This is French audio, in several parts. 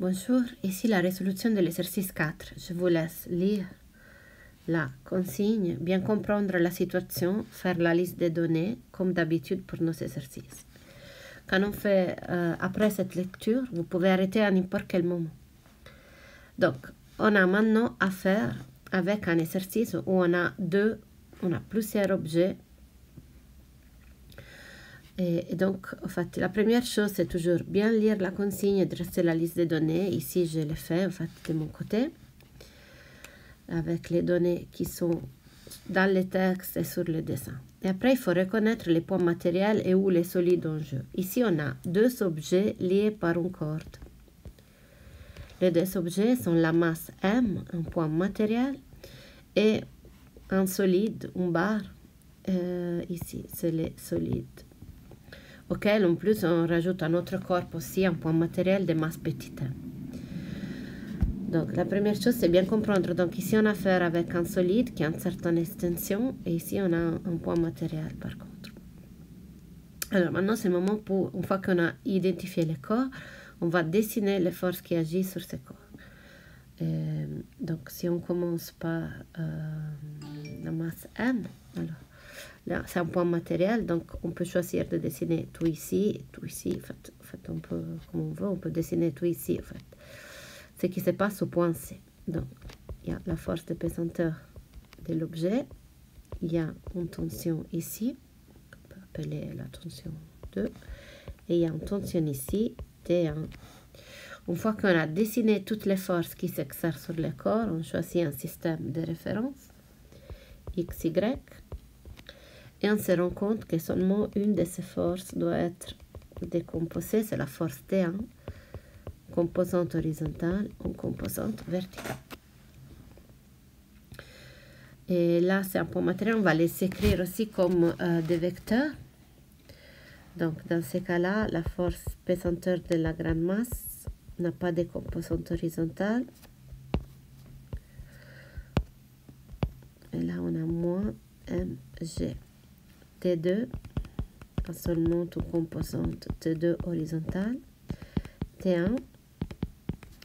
Bonjour, ici la résolution de l'exercice 4. Je vous laisse lire la consigne, bien comprendre la situation, faire la liste des données, comme d'habitude pour nos exercices. Quand on fait après cette lecture, vous pouvez arrêter à n'importe quel moment. Donc, on a maintenant à faire avec un exercice où on a plusieurs objets. Et donc, en fait, la première chose, c'est toujours bien lire la consigne et dresser la liste des données. Ici, je l'ai fait, en fait, de mon côté, avec les données qui sont dans les textes et sur le dessin. Et après, il faut reconnaître les points matériels et où les solides en jeu. Ici, on a deux objets liés par une corde. Les deux objets sont la masse M, un point matériel, et un solide, une barre. Ici, c'est les solides. Auquel en plus on rajoute à notre corps aussi un point matériel de masse petite m. Donc la première chose c'est bien comprendre, donc ici on a affaire avec un solide qui a une certaine extension et ici on a un point matériel par contre. Alors maintenant c'est le moment pour, une fois qu'on a identifié les corps, on va dessiner les forces qui agissent sur ces corps. Donc si on commence par la masse M, alors là, c'est un point matériel, donc on peut choisir de dessiner tout ici. En fait, on peut, comme on veut, on peut dessiner tout ici, en fait. Ce qui se passe au point C. Donc, il y a la force de pesanteur de l'objet. Il y a une tension ici, on peut appeler la tension 2. Et il y a une tension ici, T1. Une fois qu'on a dessiné toutes les forces qui s'exercent sur le corps, on choisit un système de référence, X, Y. Et on se rend compte que seulement une de ces forces doit être décomposée, c'est la force T1, composante horizontale ou composante verticale. Et là, c'est un point matériel, on va les écrire aussi comme des vecteurs. Donc, dans ces cas-là, la force pesanteur de la grande masse n'a pas de composante horizontale. Et là, on a moins mg. T2 a seulement une composante T2 horizontale. T1,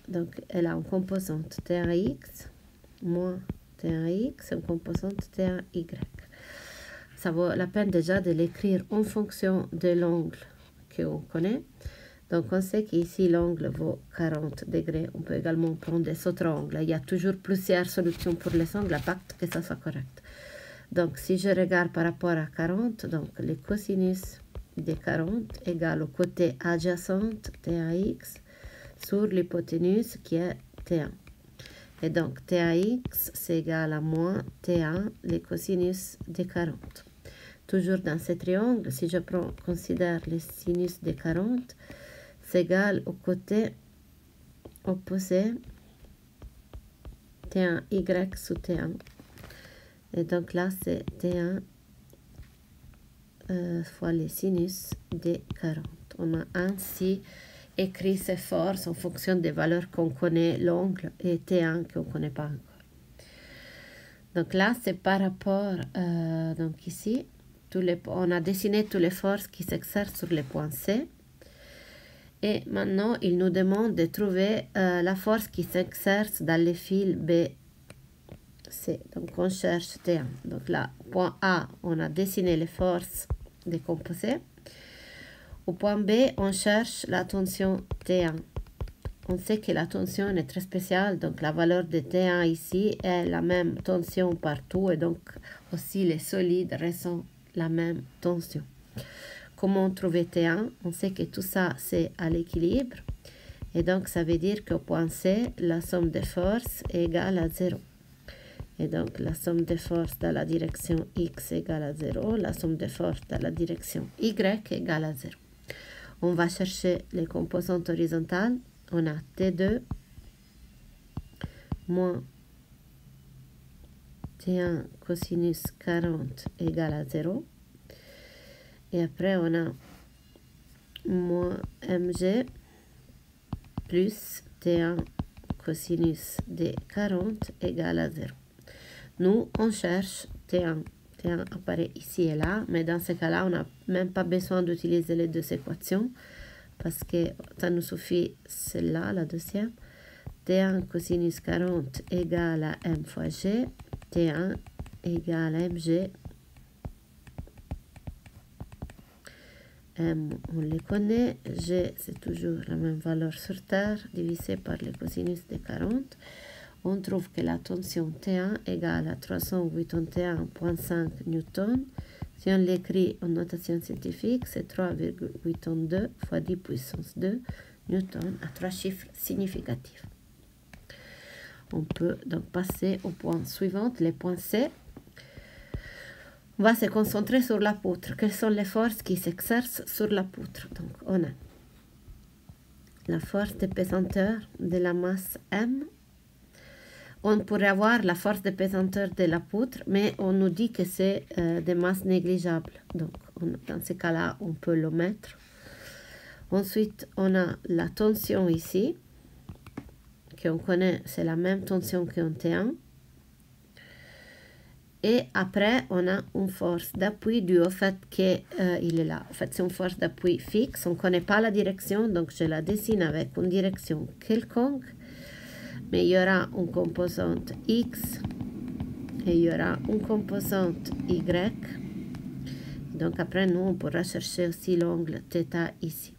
donc elle a une composante T1x moins T1x, une composante T1y. Ça vaut la peine déjà de l'écrire en fonction de l'angle qu'on connaît. Donc on sait qu'ici l'angle vaut 40 degrés. On peut également prendre des autres angles. Il y a toujours plusieurs solutions pour les angles, à part que ça soit correct. Donc, si je regarde par rapport à 40, donc le cosinus de 40 égale au côté adjacent T1x sur l'hypoténuse qui est T1. Et donc, T1x, c'est égal à moins T1, le cosinus de 40. Toujours dans ce triangle, si je considère le sinus de 40, c'est égal au côté opposé T1y sous T1. Et donc là, c'est T1 fois le sinus de 40. On a ainsi écrit ces forces en fonction des valeurs qu'on connaît, l'angle, et T1 qu'on ne connaît pas encore. Donc là, c'est par rapport, donc ici, on a dessiné toutes les forces qui s'exercent sur le point C. Et maintenant, il nous demande de trouver la force qui s'exerce dans le fil B. Donc on cherche T1. Donc là, point A, on a dessiné les forces décomposées. Au point B, on cherche la tension T1. On sait que la tension est très spéciale, donc la valeur de T1 ici est la même tension partout et donc aussi les solides ressentent la même tension. Comment trouver T1? On sait que tout ça c'est à l'équilibre et donc ça veut dire qu'au point C, la somme des forces est égale à 0. Et donc, la somme des forces dans la direction X égale à 0. La somme des forces dans la direction Y égale à 0. On va chercher les composantes horizontales. On a T2 moins T1 cosinus 40 égale à 0. Et après, on a moins mg plus T1 cosinus de 40 égale à 0. Nous, on cherche T1. T1 apparaît ici et là, mais dans ce cas-là, on n'a même pas besoin d'utiliser les deux équations parce que ça nous suffit celle-là, la deuxième. T1 cosinus 40 égale à M fois G. T1 égale à MG. M, on les connaît. G, c'est toujours la même valeur sur Terre, divisé par le cosinus de 40. On trouve que la tension T1 égale à 381,5 newtons. Si on l'écrit en notation scientifique, c'est 3,82 fois 10 puissance 2 newtons à 3 chiffres significatifs. On peut donc passer au point suivant, les points C. On va se concentrer sur la poutre. Quelles sont les forces qui s'exercent sur la poutre? Donc, on a la force de pesanteur de la masse M. On pourrait avoir la force de pesanteur de la poutre, mais on nous dit que c'est des masses négligeables. Donc, dans ce cas-là, on peut le mettre. Ensuite, on a la tension ici, qu'on connaît, c'est la même tension qu'en T1. Et après, on a une force d'appui due au fait qu'il est là. En fait, c'est une force d'appui fixe. On ne connaît pas la direction, donc je la dessine avec une direction quelconque. Mais il y aura une composante X et il y aura une composante Y. Donc après, nous, on pourra chercher aussi l'angle θ ici.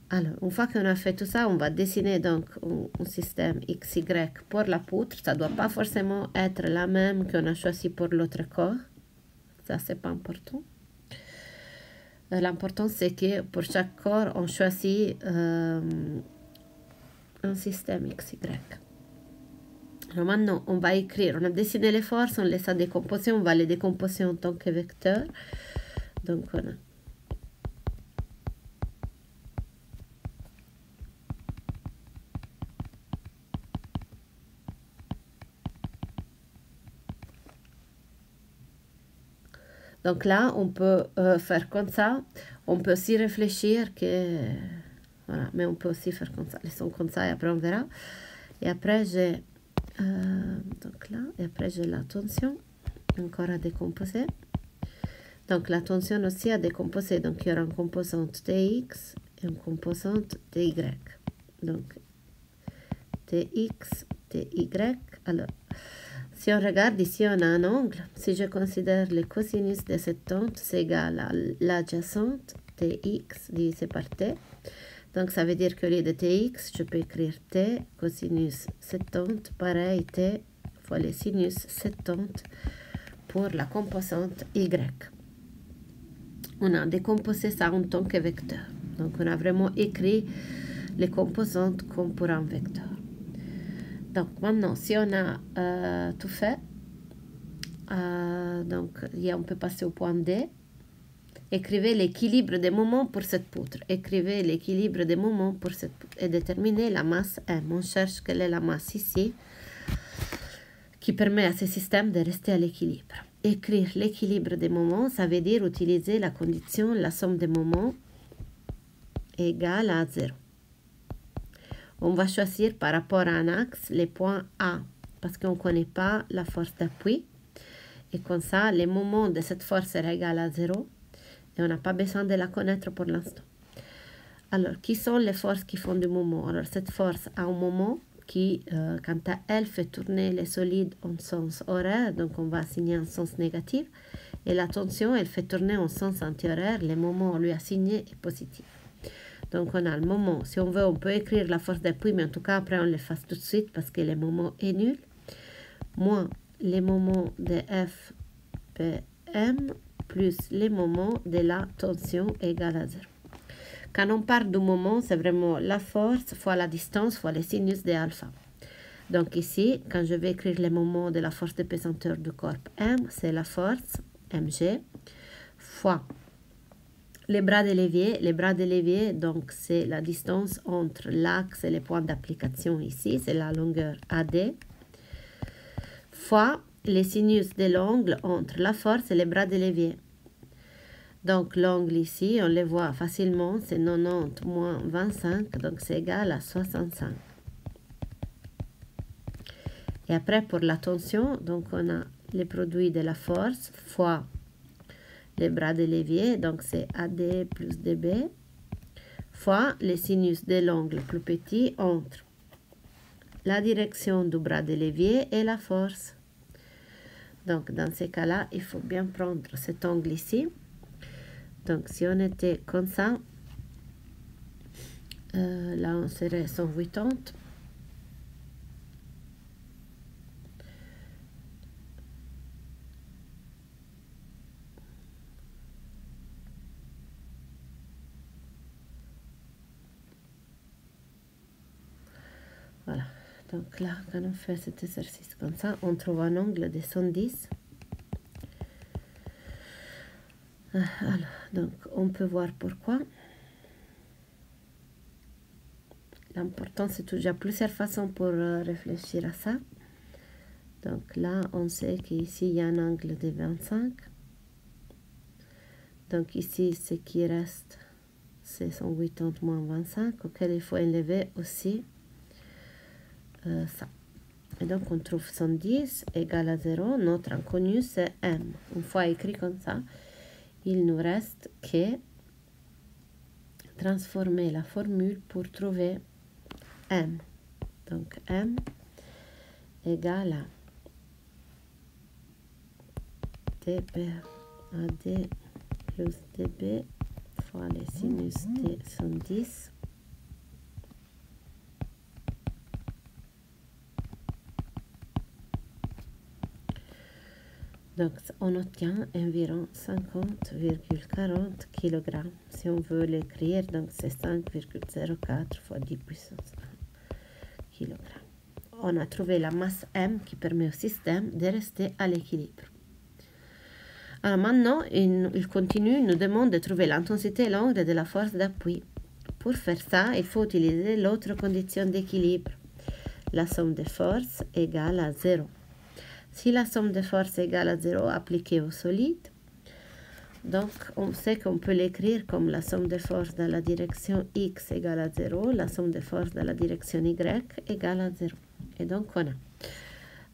Alors, une fois qu'on a fait tout ça, on va dessiner donc un système XY pour la poutre. Ça ne doit pas forcément être la même qu'on a choisi pour l'autre corps. Ça, c'est pas important. L'important, c'est que pour chaque corps, on choisit un système XY. Alors maintenant, on va écrire. On a dessiné les forces, on les a décomposées. On va les décomposer en tant que vecteurs. Donc, on a donc là, on peut faire comme ça. On peut aussi réfléchir que... Voilà, mais on peut aussi faire comme ça. Laissons comme ça et après on verra. Et après, j'ai... donc là, et après j'ai la tension. Encore à décomposer. Donc la tension aussi à décomposer. Donc il y aura une composante Tx et une composante Ty. Donc Tx, Ty. Alors... Si on regarde ici, on a un angle. Si je considère le cosinus de cette tente, c'est égal à l'adjacente, Tx divisé par T. Donc, ça veut dire que au lieu de Tx, je peux écrire T cosinus 70, pareil, T fois le sinus 70 pour la composante Y. On a décomposé ça en tant que vecteur. Donc, on a vraiment écrit les composantes comme pour un vecteur. Donc maintenant, si on a tout fait, donc on peut passer au point D. Écrivez l'équilibre des moments pour cette poutre. Écrivez l'équilibre des moments pour cette poutre et déterminez la masse M. On cherche quelle est la masse ici qui permet à ce système de rester à l'équilibre. Écrire l'équilibre des moments, ça veut dire utiliser la condition la somme des moments égale à 0. On va choisir par rapport à un axe les points A parce qu'on ne connaît pas la force d'appui. Et comme ça, les moments de cette force sera égal à 0. Et on n'a pas besoin de la connaître pour l'instant. Alors, qui sont les forces qui font du moment? Alors, cette force a un moment qui, quant à elle, fait tourner les solides en sens horaire. Donc, on va assigner un sens négatif. Et la tension, elle fait tourner en sens anti-horaire. Le moment, on lui a assigné est positif. Donc, on a le moment. Si on veut, on peut écrire la force d'appui, mais en tout cas, après, on l'efface tout de suite parce que le moment est nul. Moins les moments de FPM plus les moments de la tension égale à 0. Quand on parle du moment, c'est vraiment la force fois la distance fois le sinus de alpha. Donc ici, quand je vais écrire les moments de la force de pesanteur du corps M, c'est la force mg fois les bras de levier. Les bras de levier, donc c'est la distance entre l'axe et les points d'application ici, c'est la longueur AD, fois les sinus de l'angle entre la force et les bras de levier. Donc l'angle ici, on le voit facilement, c'est 90 moins 25, donc c'est égal à 65. Et après pour la tension, donc on a les produits de la force fois les bras de levier, donc c'est AD plus DB, fois le sinus de l'angle plus petit entre la direction du bras de l'évier et la force. Donc, dans ces cas-là, il faut bien prendre cet angle ici. Donc, si on était comme ça, là, on serait 180. Voilà. Donc là, quand on fait cet exercice comme ça, on trouve un angle de 110. Alors, donc, on peut voir pourquoi. L'important, c'est toujours, il y a plusieurs façons pour réfléchir à ça. Donc là, on sait qu'ici, il y a un angle de 25. Donc ici, ce qui reste, c'est 180 moins 25, auquel il faut élever aussi ça. Et donc, on trouve 110 égale à 0. Notre inconnu, c'est m. Une fois écrit comme ça, il nous reste que transformer la formule pour trouver m. Donc, m égale à dB AD plus dB fois les sinus de 110. Donc, on obtient environ 50,40 kg. Si on veut l'écrire, donc c'est 5,04 fois 10 puissance 1 kg. On a trouvé la masse M qui permet au système de rester à l'équilibre. Alors maintenant, il continue, il nous demande de trouver l'intensité et l'angle de la force d'appui. Pour faire ça, il faut utiliser l'autre condition d'équilibre. La somme des forces égale à 0. Si la somme des forces est égale à 0 appliquée au solide, donc on sait qu'on peut l'écrire comme la somme des forces dans la direction x égale à 0, la somme des forces dans la direction y égale à 0. Et donc on a,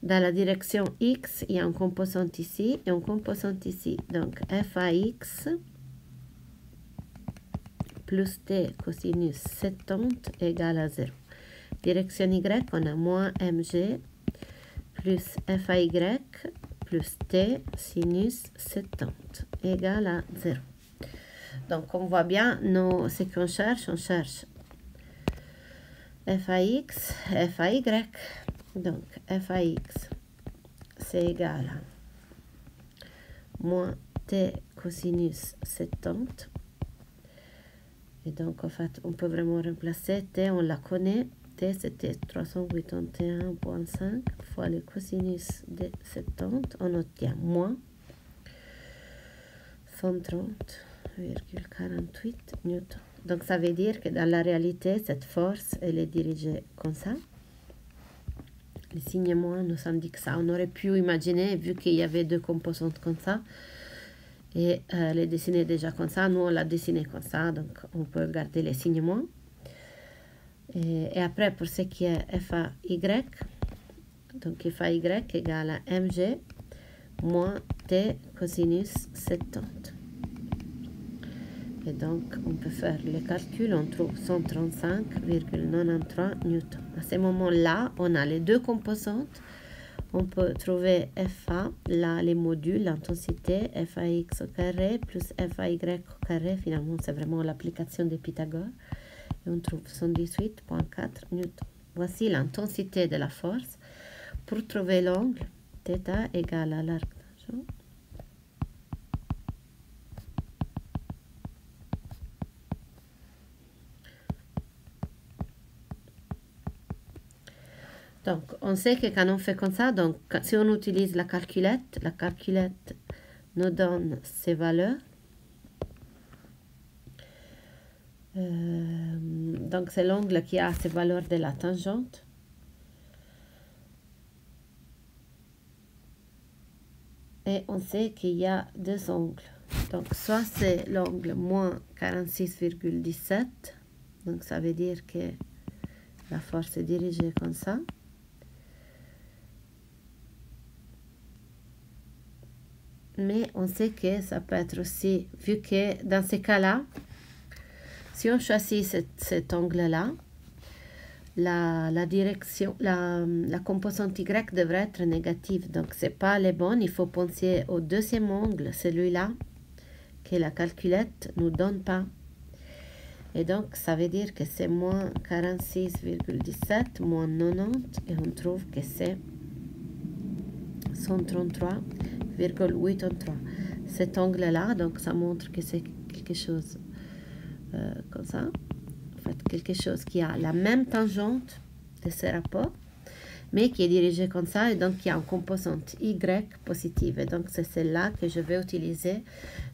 dans la direction x, il y a une composante ici et une composante ici. Donc f(x) plus t cosinus 70 égale à 0. Direction y, on a moins mg plus fy plus t sinus 70 égale à 0. Donc, on voit bien ce qu'on cherche. On cherche fix, fy. Donc, fix, c'est égal à moins t cosinus 70. Et donc, en fait, on peut vraiment remplacer t, on la connaît. T, c'était 381,5 fois le cosinus de 70. On obtient moins 130,48 newtons. Donc, ça veut dire que dans la réalité, cette force, elle est dirigée comme ça. Le signe moins nous indique ça. On aurait pu imaginer, vu qu'il y avait deux composantes comme ça, et les dessiner déjà comme ça. Nous, on l'a dessiné comme ça, donc on peut garder les signes moins. Et après, pour ce qui est FAY, donc FAY égale à mg moins t cosinus 70. Et donc, on peut faire les calculs, on trouve 135,93 newtons. À ce moment-là, on a les deux composantes. On peut trouver FA, là, les modules, l'intensité, FAX au carré plus FAY au carré. Finalement, c'est vraiment l'application de Pythagore. Et on trouve 118,4 newtons. Voici l'intensité de la force. Pour trouver l'angle, θ égale à l'arc tangent. Donc, on sait que quand on fait comme ça, donc si on utilise la calculette nous donne ces valeurs. Donc, c'est l'angle qui a ces valeurs de la tangente. Et on sait qu'il y a deux angles. Donc, soit c'est l'angle moins 46,17. Donc, ça veut dire que la force est dirigée comme ça. Mais on sait que ça peut être aussi, vu que dans ces cas-là, Si on choisit cet angle-là, la direction, la composante Y devrait être négative. Donc, ce n'est pas les bonnes. Il faut penser au deuxième angle, celui-là, que la calculette ne nous donne pas. Et donc, ça veut dire que c'est moins 46,17, moins 90, et on trouve que c'est 133,83. Cet angle-là, donc ça montre que c'est quelque chose comme ça. En fait, quelque chose qui a la même tangente de ce rapport, mais qui est dirigé comme ça, et donc qui a une composante Y positive. Et donc, c'est celle-là que je vais utiliser.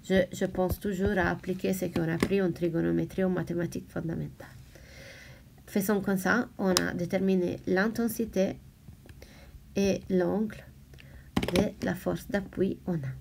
Je pense toujours à appliquer ce qu'on a appris en trigonométrie ou en mathématiques fondamentales. Faisons comme ça, on a déterminé l'intensité et l'angle de la force d'appui on a.